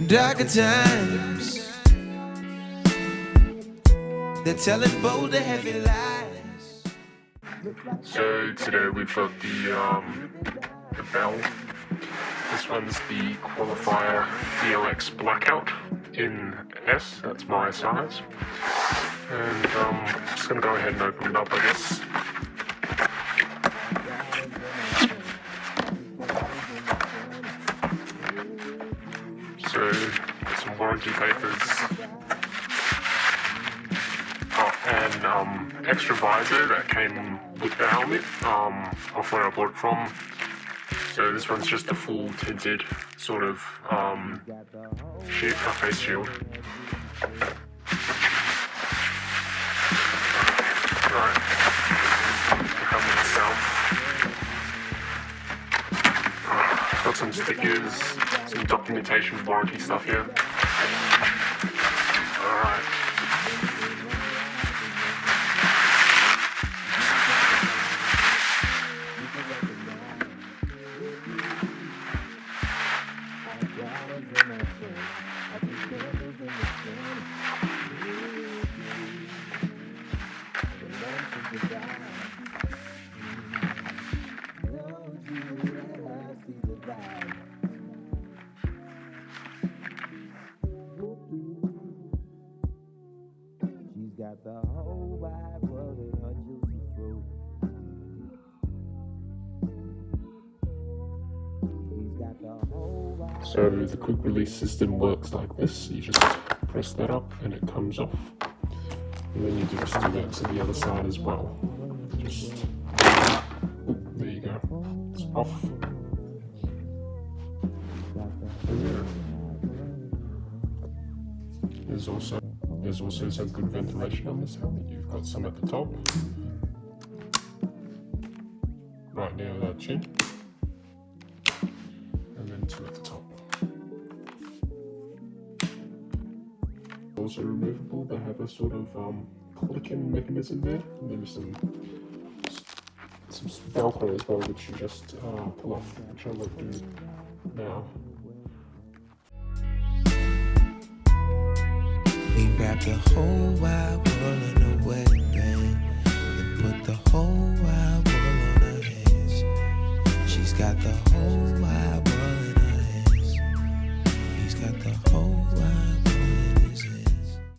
darker times. They're telling bold and heavy lies. So today we've got the bell. This one's the Qualifier Deluxe Blackout in S, that's my size. And I'm just going to go ahead and open it up, I guess. So, some warranty papers. And extra visor that came with the helmet off where I bought it from. So this one's just a full tinted sort of face shield. Right, the helmet itself. Got some stickers, some documentation, warranty stuff here. Alright. Got the whole vibe world in her juicy fruit. He's got the whole vibe. So the quick release system works like this. You just press that up and it comes off. And then you just do that to the other side as well. Just, there you go. It's off. And there's also some good ventilation on this helmet. You've got some at the top, right near that chin, and then two at the top. Also removable. They have a sort of clicking mechanism there, and then there's some Velcro as well, which you just pull off, which I will do now. We wrap the whole wide world in a